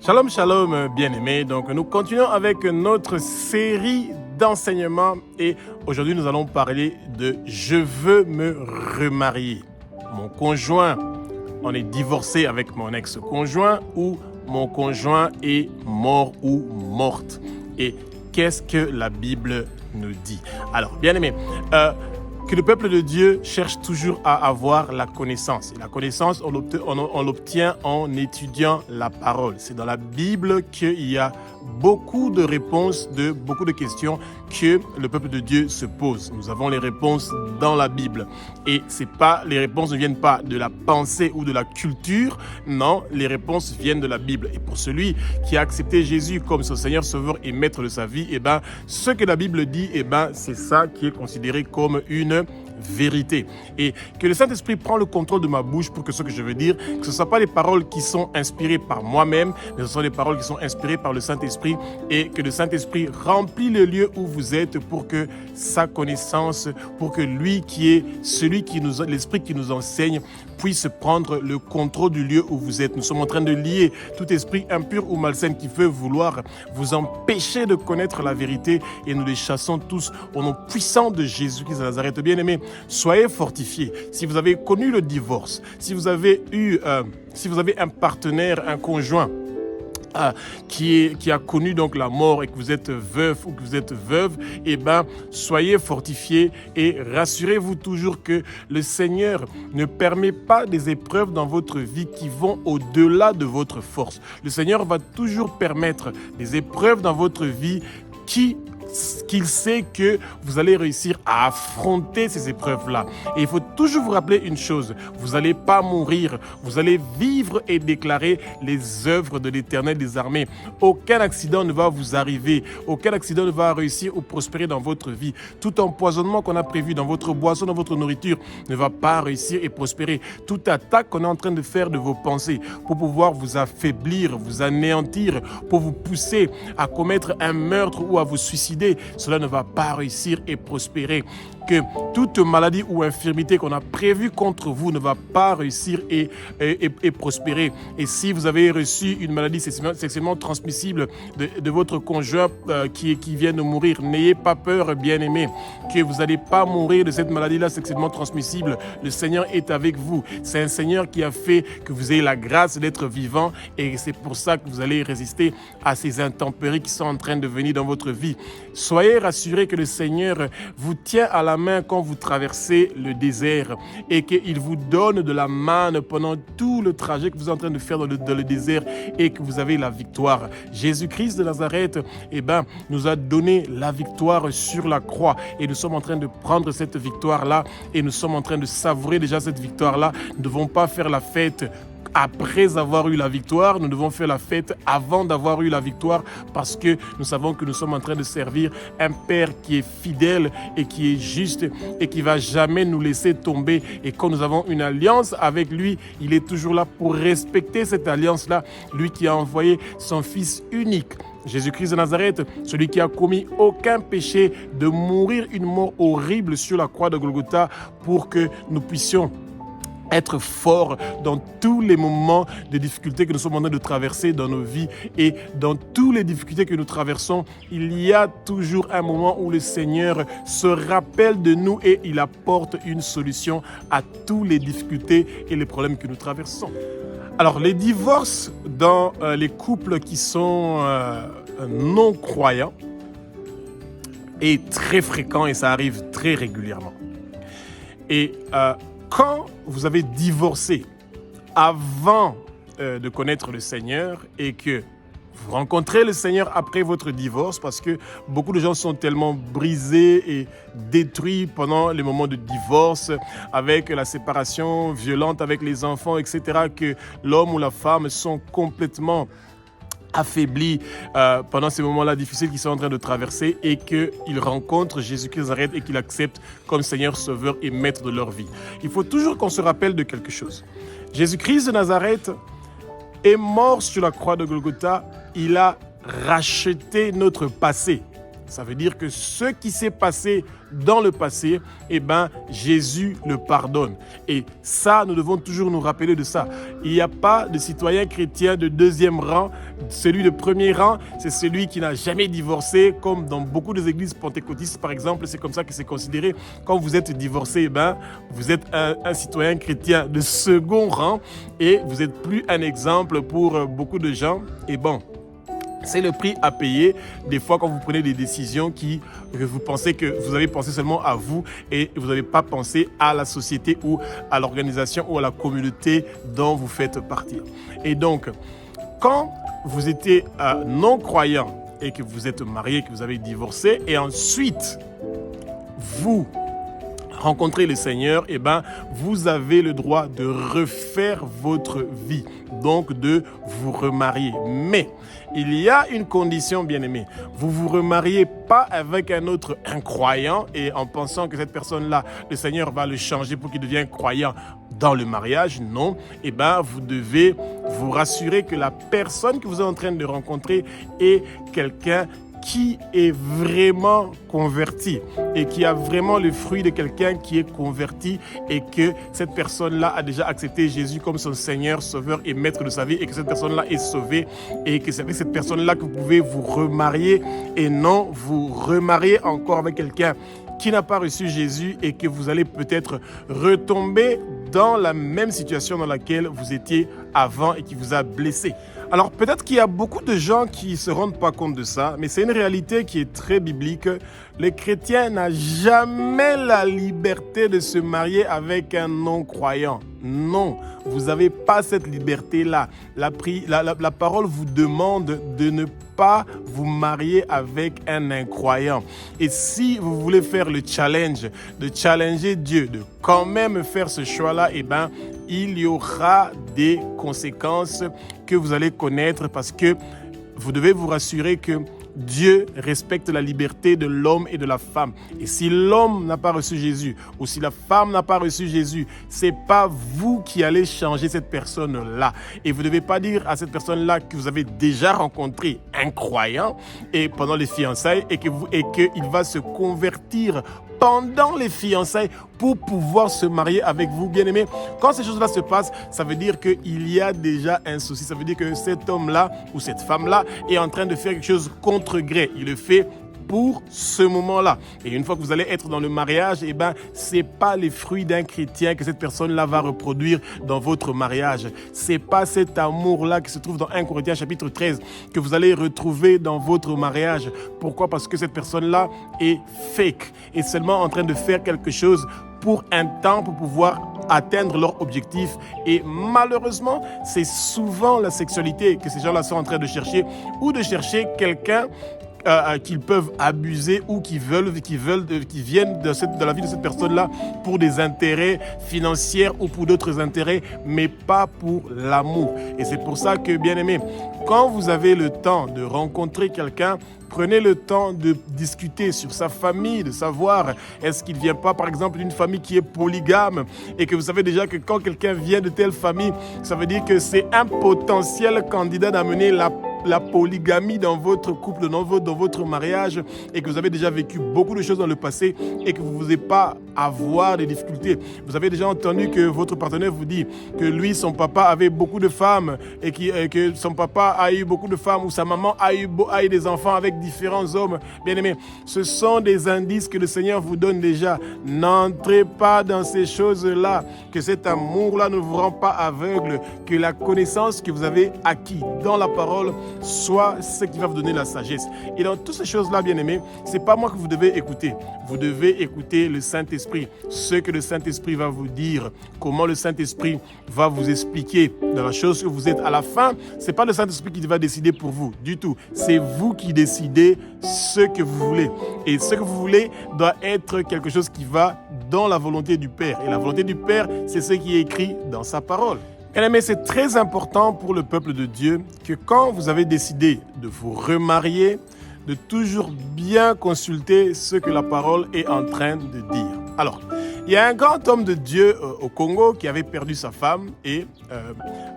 Shalom, shalom, bien-aimés. Donc, nous continuons avec notre série d'enseignements et aujourd'hui, nous allons parler de « Je veux me remarier ». Mon conjoint, on est divorcé avec mon ex-conjoint ou mon conjoint est mort ou morte. Et qu'est-ce que la Bible nous dit? Alors, bien-aimés, que le peuple de Dieu cherche toujours à avoir la connaissance. Et la connaissance, on l'obtient en étudiant la parole. C'est dans la Bible qu'il y a beaucoup de réponses de beaucoup de questions que le peuple de Dieu se pose. Nous avons les réponses dans la Bible. Et les réponses ne viennent pas de la pensée ou de la culture. Non, les réponses viennent de la Bible. Et pour celui qui a accepté Jésus comme son Seigneur, Sauveur et Maître de sa vie, ce que la Bible dit, c'est ça qui est considéré comme une vérité. Et que le Saint-Esprit prend le contrôle de ma bouche pour que ce que je veux dire, que ce ne soit pas les paroles qui sont inspirées par moi-même, mais ce sont les paroles qui sont inspirées par le Saint-Esprit et que le Saint-Esprit remplit le lieu où vous êtes pour que sa connaissance, pour que lui qui est l'Esprit qui nous enseigne, puisse prendre le contrôle du lieu où vous êtes. Nous sommes en train de lier tout esprit impur ou malsain qui veut vouloir vous empêcher de connaître la vérité et nous les chassons tous au nom puissant de Jésus-Christ de Nazareth. Bien-aimés, soyez fortifiés. Si vous avez connu le divorce, si vous avez un partenaire, un conjoint, qui a connu donc la mort et que vous êtes veuf ou que vous êtes veuve, soyez fortifiés et rassurez-vous toujours que le Seigneur ne permet pas des épreuves dans votre vie qui vont au-delà de votre force. Le Seigneur va toujours permettre des épreuves dans votre vie qu'il sait que vous allez réussir à affronter ces épreuves-là. Et il faut toujours vous rappeler une chose, vous n'allez pas mourir, vous allez vivre et déclarer les œuvres de l'Éternel des armées. Aucun accident ne va vous arriver, aucun accident ne va réussir ou prospérer dans votre vie. Tout empoisonnement qu'on a prévu dans votre boisson, dans votre nourriture, ne va pas réussir et prospérer. Toute attaque qu'on est en train de faire de vos pensées pour pouvoir vous affaiblir, vous anéantir, pour vous pousser à commettre un meurtre ou à vous suicider, cela ne va pas réussir et prospérer. Que toute maladie ou infirmité qu'on a prévue contre vous ne va pas réussir et prospérer. Et si vous avez reçu une maladie sexuellement transmissible de votre conjoint qui vient de mourir, n'ayez pas peur, bien-aimés, que vous n'allez pas mourir de cette maladie-là sexuellement transmissible. Le Seigneur est avec vous. C'est un Seigneur qui a fait que vous ayez la grâce d'être vivant et c'est pour ça que vous allez résister à ces intempéries qui sont en train de venir dans votre vie. Soyez rassurés que le Seigneur vous tient à la main quand vous traversez le désert et qu'il vous donne de la manne pendant tout le trajet que vous êtes en train de faire dans le désert et que vous avez la victoire. Jésus-Christ de Nazareth nous a donné la victoire sur la croix et nous sommes en train de prendre cette victoire-là et nous sommes en train de savourer déjà cette victoire-là. Nous ne devons pas faire la fête après avoir eu la victoire, nous devons faire la fête avant d'avoir eu la victoire parce que nous savons que nous sommes en train de servir un Père qui est fidèle et qui est juste et qui ne va jamais nous laisser tomber. Et quand nous avons une alliance avec lui, il est toujours là pour respecter cette alliance-là. Lui qui a envoyé son Fils unique, Jésus-Christ de Nazareth, celui qui a commis aucun péché, de mourir une mort horrible sur la croix de Golgotha pour que nous puissions être forts dans tous les moments de difficultés que nous sommes en train de traverser dans nos vies et dans toutes les difficultés que nous traversons, il y a toujours un moment où le Seigneur se rappelle de nous et il apporte une solution à toutes les difficultés et les problèmes que nous traversons. Alors, les divorces dans les couples qui sont non-croyants est très fréquent et ça arrive très régulièrement. Et quand vous avez divorcé avant de connaître le Seigneur et que vous rencontrez le Seigneur après votre divorce, parce que beaucoup de gens sont tellement brisés et détruits pendant les moments de divorce, avec la séparation violente avec les enfants, etc., que l'homme ou la femme sont complètement affaiblis pendant ces moments-là difficiles qu'ils sont en train de traverser et qu'ils rencontrent Jésus-Christ de Nazareth et qu'ils l'acceptent comme Seigneur, Sauveur et Maître de leur vie. Il faut toujours qu'on se rappelle de quelque chose. Jésus-Christ de Nazareth est mort sur la croix de Golgotha. Il a racheté notre passé. Ça veut dire que ce qui s'est passé dans le passé, Jésus le pardonne. Et ça, nous devons toujours nous rappeler de ça. Il n'y a pas de citoyen chrétien de deuxième rang. Celui de premier rang, c'est celui qui n'a jamais divorcé, comme dans beaucoup des églises pentecôtistes, par exemple. C'est comme ça que c'est considéré. Quand vous êtes divorcé, vous êtes un citoyen chrétien de second rang et vous n'êtes plus un exemple pour beaucoup de gens. Et c'est le prix à payer des fois quand vous prenez des décisions que vous pensez que vous avez pensé seulement à vous et vous n'avez pas pensé à la société ou à l'organisation ou à la communauté dont vous faites partie. Et donc, quand vous étiez non-croyant et que vous êtes marié, que vous avez divorcé et ensuite vous rencontrez le Seigneur, vous avez le droit de refaire votre vie, donc de vous remarier. Mais il y a une condition, bien-aimé. Vous vous remariez pas avec un autre incroyant et en pensant que cette personne-là, le Seigneur va le changer pour qu'il devienne croyant dans le mariage. Non, vous devez vous rassurer que la personne que vous êtes en train de rencontrer est quelqu'un qui est vraiment converti et qui a vraiment le fruit de quelqu'un qui est converti et que cette personne-là a déjà accepté Jésus comme son Seigneur, Sauveur et Maître de sa vie et que cette personne-là est sauvée et que c'est avec cette personne-là que vous pouvez vous remarier et non vous remarier encore avec quelqu'un qui n'a pas reçu Jésus et que vous allez peut-être retomber dans la même situation dans laquelle vous étiez avant et qui vous a blessé. Alors peut-être qu'il y a beaucoup de gens qui ne se rendent pas compte de ça, mais c'est une réalité qui est très biblique. Le chrétien n'a jamais la liberté de se marier avec un non-croyant. Non, vous n'avez pas cette liberté-là. La parole vous demande de ne pas vous marier avec un incroyant. Et si vous voulez faire le challenge, de challenger Dieu, de quand même faire ce choix-là, il y aura des conséquences que vous allez connaître parce que vous devez vous rassurer que Dieu respecte la liberté de l'homme et de la femme. Et si l'homme n'a pas reçu Jésus ou si la femme n'a pas reçu Jésus, c'est pas vous qui allez changer cette personne-là. Et vous ne devez pas dire à cette personne-là que vous avez déjà rencontré un croyant et pendant les fiançailles et qu'il va se convertir pendant les fiançailles pour pouvoir se marier avec vous, bien-aimés. Quand ces choses-là se passent, ça veut dire qu'il y a déjà un souci. Ça veut dire que cet homme-là ou cette femme-là est en train de faire quelque chose contre gré. Il le fait pour ce moment-là. Et une fois que vous allez être dans le mariage, c'est pas les fruits d'un chrétien que cette personne-là va reproduire dans votre mariage. C'est pas cet amour-là qui se trouve dans 1 Corinthiens chapitre 13 que vous allez retrouver dans votre mariage. Pourquoi? Parce que cette personne-là est fake, est seulement en train de faire quelque chose pour un temps, pour pouvoir atteindre leur objectif. Et malheureusement, c'est souvent la sexualité que ces gens-là sont en train de chercher ou de chercher quelqu'un qu'ils peuvent abuser ou qui viennent de la vie de cette personne-là pour des intérêts financiers ou pour d'autres intérêts, mais pas pour l'amour. Et c'est pour ça que, bien aimé, quand vous avez le temps de rencontrer quelqu'un, prenez le temps de discuter sur sa famille, de savoir est-ce qu'il ne vient pas, par exemple, d'une famille qui est polygame et que vous savez déjà que quand quelqu'un vient de telle famille, ça veut dire que c'est un potentiel candidat d'amener la polygamie dans votre couple, dans votre mariage et que vous avez déjà vécu beaucoup de choses dans le passé et que vous ne voulez pas avoir des difficultés. Vous avez déjà entendu que votre partenaire vous dit que lui, son papa avait beaucoup de femmes et que son papa a eu beaucoup de femmes ou sa maman a eu des enfants avec différents hommes. Bien aimés, ce sont des indices que le Seigneur vous donne déjà. N'entrez pas dans ces choses-là, que cet amour-là ne vous rend pas aveugle, que la connaissance que vous avez acquis dans la parole soit ce qui va vous donner la sagesse. Et dans toutes ces choses-là, bien aimés, c'est pas moi que vous devez écouter. Vous devez écouter le Saint-Esprit. Ce que le Saint-Esprit va vous dire, comment le Saint-Esprit va vous expliquer dans la chose que vous êtes. À la fin, c'est pas le Saint-Esprit qui va décider pour vous du tout. C'est vous qui décidez ce que vous voulez. Et ce que vous voulez doit être quelque chose qui va dans la volonté du Père. Et la volonté du Père, c'est ce qui est écrit dans sa parole. Mais c'est très important pour le peuple de Dieu que quand vous avez décidé de vous remarier, de toujours bien consulter ce que la parole est en train de dire. Alors, il y a un grand homme de Dieu au Congo qui avait perdu sa femme et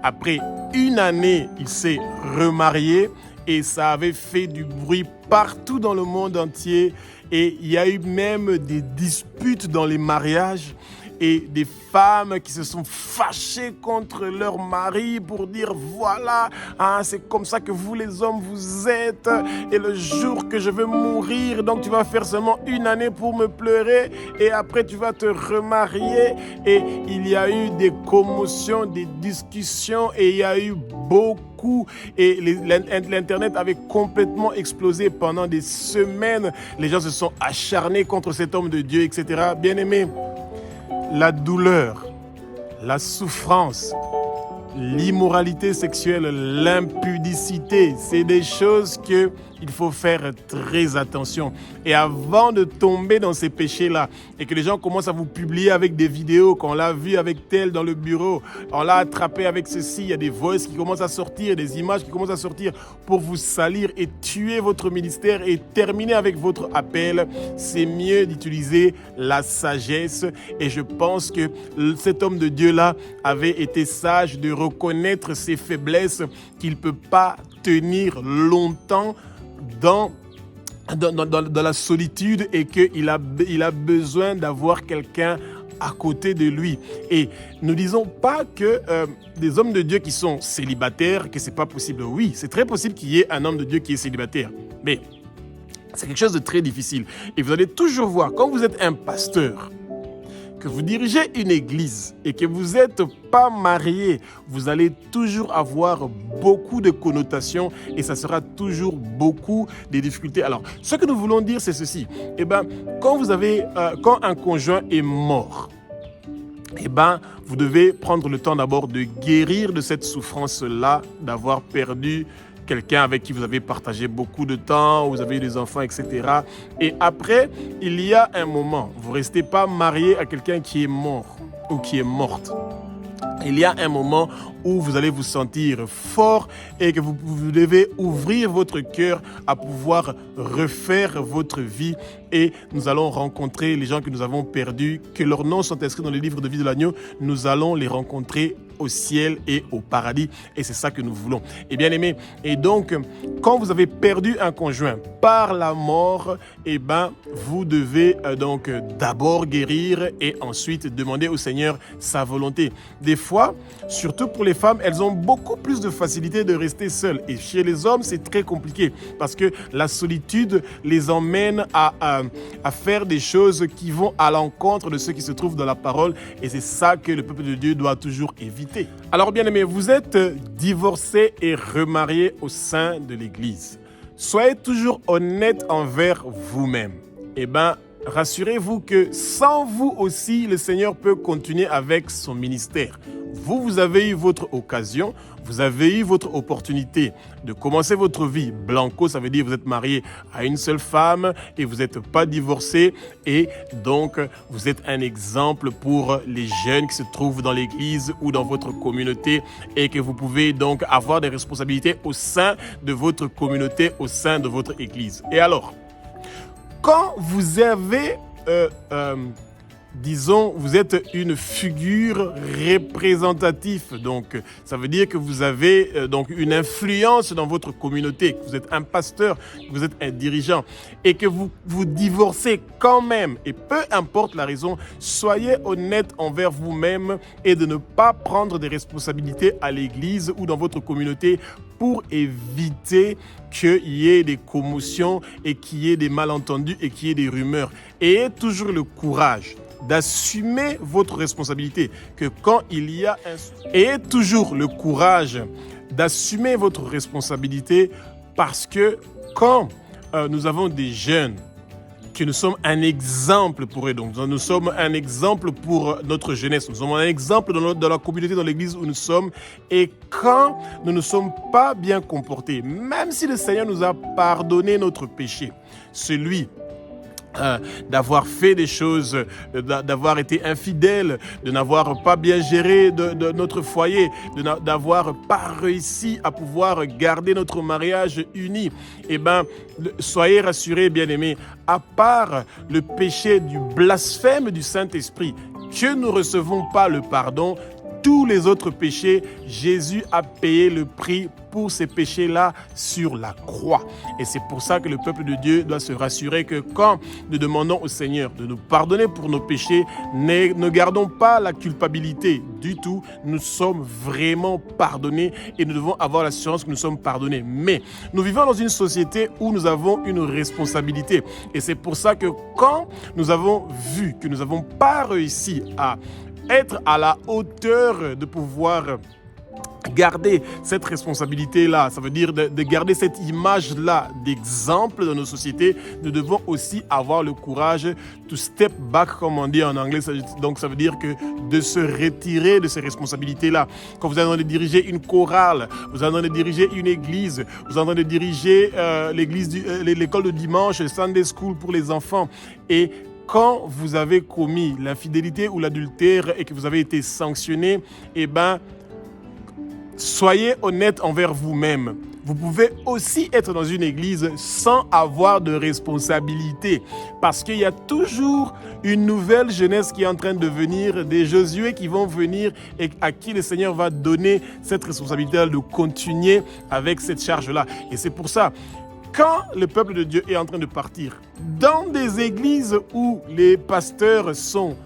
après une année, il s'est remarié et ça avait fait du bruit partout dans le monde entier. Et il y a eu même des disputes dans les mariages et des femmes qui se sont fâchées contre leur mari pour dire voilà, hein, c'est comme ça que vous les hommes vous êtes, et le jour que je vais mourir, donc tu vas faire seulement 1 année pour me pleurer et après tu vas te remarier. Et il y a eu des commotions, des discussions, et il y a eu beaucoup, et l'internet avait complètement explosé pendant des semaines. Les gens se sont acharnés contre cet homme de Dieu, etc. Bien-aimés, la douleur, la souffrance, l'immoralité sexuelle, l'impudicité, c'est des choses qu'il faut faire très attention. Et avant de tomber dans ces péchés-là, et que les gens commencent à vous publier avec des vidéos, qu'on l'a vu avec tel dans le bureau, on l'a attrapé avec ceci, il y a des voices qui commencent à sortir, des images qui commencent à sortir pour vous salir et tuer votre ministère et terminer avec votre appel, c'est mieux d'utiliser la sagesse. Et je pense que cet homme de Dieu-là avait été sage de reconnaître ses faiblesses, qu'il ne peut pas tenir longtemps dans la solitude, et qu'il a besoin d'avoir quelqu'un à côté de lui. Et ne disons pas que des hommes de Dieu qui sont célibataires, que ce n'est pas possible. Oui, c'est très possible qu'il y ait un homme de Dieu qui est célibataire. Mais c'est quelque chose de très difficile. Et vous allez toujours voir, quand vous êtes un pasteur, que vous dirigez une église et que vous n'êtes pas marié, vous allez toujours avoir beaucoup de connotations et ça sera toujours beaucoup de difficultés. Alors, ce que nous voulons dire, c'est ceci. Quand un conjoint est mort, vous devez prendre le temps d'abord de guérir de cette souffrance-là, d'avoir perdu quelqu'un avec qui vous avez partagé beaucoup de temps, vous avez eu des enfants, etc. Et après, il y a un moment, vous ne restez pas marié à quelqu'un qui est mort ou qui est morte. Il y a un moment où vous allez vous sentir fort et que vous devez ouvrir votre cœur à pouvoir refaire votre vie. Et nous allons rencontrer les gens que nous avons perdus, que leurs noms sont inscrits dans le livre de vie de l'agneau. Nous allons les rencontrer au ciel et au paradis. Et c'est ça que nous voulons. Et bien aimé, et donc, quand vous avez perdu un conjoint par la mort, vous devez donc d'abord guérir et ensuite demander au Seigneur sa volonté. Des fois, surtout pour les femmes, elles ont beaucoup plus de facilité de rester seules. Et chez les hommes, c'est très compliqué parce que la solitude les emmène à faire des choses qui vont à l'encontre de ce qui se trouve dans la parole. Et c'est ça que le peuple de Dieu doit toujours éviter. Alors bien aimé, vous êtes divorcé et remarié au sein de l'Église. Soyez toujours honnête envers vous-même. Rassurez-vous que sans vous aussi, le Seigneur peut continuer avec son ministère. Vous avez eu votre occasion, vous avez eu votre opportunité de commencer votre vie. Blanco, ça veut dire que vous êtes marié à une seule femme et vous n'êtes pas divorcé. Et donc, vous êtes un exemple pour les jeunes qui se trouvent dans l'église ou dans votre communauté et que vous pouvez donc avoir des responsabilités au sein de votre communauté, au sein de votre église. Et alors, quand vous avez, vous êtes une figure représentative, donc ça veut dire que vous avez donc une influence dans votre communauté, que vous êtes un pasteur, que vous êtes un dirigeant et que vous vous divorcez quand même, et peu importe la raison, soyez honnête envers vous-même et de ne pas prendre des responsabilités à l'église ou dans votre communauté pour éviter qu'il y ait des commotions et qu'il y ait des malentendus et qu'il y ait des rumeurs. Ayez toujours le courage d'assumer votre responsabilité, que quand il y a ayez toujours le courage d'assumer votre responsabilité, parce que quand nous avons des jeunes, que nous sommes un exemple pour eux. Donc, nous sommes un exemple pour notre jeunesse. Nous sommes un exemple dans la communauté, dans l'église où nous sommes. Et quand nous ne sommes pas bien comportés, même si le Seigneur nous a pardonné notre péché, celui d'avoir fait des choses, d'avoir été infidèle, de n'avoir pas bien géré de notre foyer, d'avoir pas réussi à pouvoir garder notre mariage uni, soyez rassurés, bien-aimés, à part le péché du blasphème du Saint-Esprit, que nous ne recevons pas le pardon, tous les autres péchés, Jésus a payé le prix pour ces péchés-là sur la croix. Et c'est pour ça que le peuple de Dieu doit se rassurer que quand nous demandons au Seigneur de nous pardonner pour nos péchés, ne gardons pas la culpabilité du tout. Nous sommes vraiment pardonnés et nous devons avoir l'assurance que nous sommes pardonnés. Mais nous vivons dans une société où nous avons une responsabilité. Et c'est pour ça que quand nous avons vu que nous n'avons pas réussi à être à la hauteur de pouvoir garder cette responsabilité-là, ça veut dire de garder cette image-là d'exemple dans nos sociétés, nous devons aussi avoir le courage to step back, comme on dit en anglais. Donc ça veut dire que de se retirer de ces responsabilités-là. Quand vous êtes en train de diriger une chorale, vous êtes en train de diriger une église, vous êtes en train de diriger l'école de dimanche, Sunday School pour les enfants, et quand vous avez commis l'infidélité ou l'adultère et que vous avez été sanctionné, soyez honnête envers vous-même. Vous pouvez aussi être dans une église sans avoir de responsabilité, parce qu'il y a toujours une nouvelle jeunesse qui est en train de venir, des Josué qui vont venir et à qui le Seigneur va donner cette responsabilité de continuer avec cette charge-là. Et c'est pour ça, quand le peuple de Dieu est en train de partir dans des églises où les pasteurs sont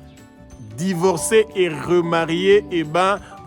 divorcés et remariés,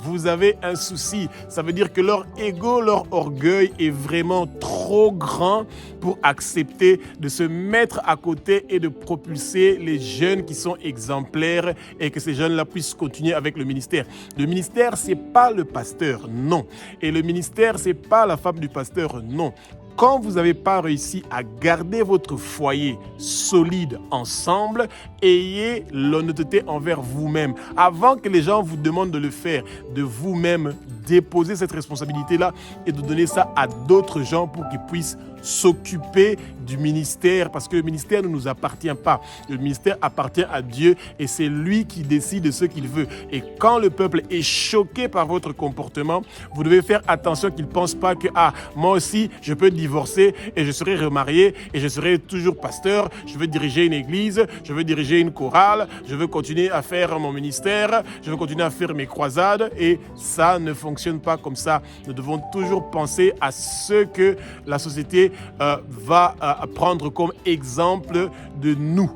vous avez un souci. Ça veut dire que leur ego, leur orgueil est vraiment trop grand pour accepter de se mettre à côté et de propulser les jeunes qui sont exemplaires et que ces jeunes-là puissent continuer avec le ministère. Le ministère, c'est pas le pasteur, non. Et le ministère, c'est pas la femme du pasteur, non. Quand vous n'avez pas réussi à garder votre foyer solide ensemble, ayez l'honnêteté envers vous-même. Avant que les gens vous demandent de le faire, de vous-même déposer cette responsabilité-là et de donner ça à d'autres gens pour qu'ils puissent s'occuper du ministère, parce que le ministère ne nous appartient pas. Le ministère appartient à Dieu et c'est lui qui décide de ce qu'il veut. Et quand le peuple est choqué par votre comportement, vous devez faire attention qu'il ne pense pas que moi aussi je peux divorcer et je serai remarié et je serai toujours pasteur, je veux diriger une église, je veux diriger une chorale, je veux continuer à faire mon ministère, je veux continuer à faire mes croisades, et ça ne fonctionne pas comme ça. Nous devons toujours penser à ce que la société va prendre comme exemple de nous.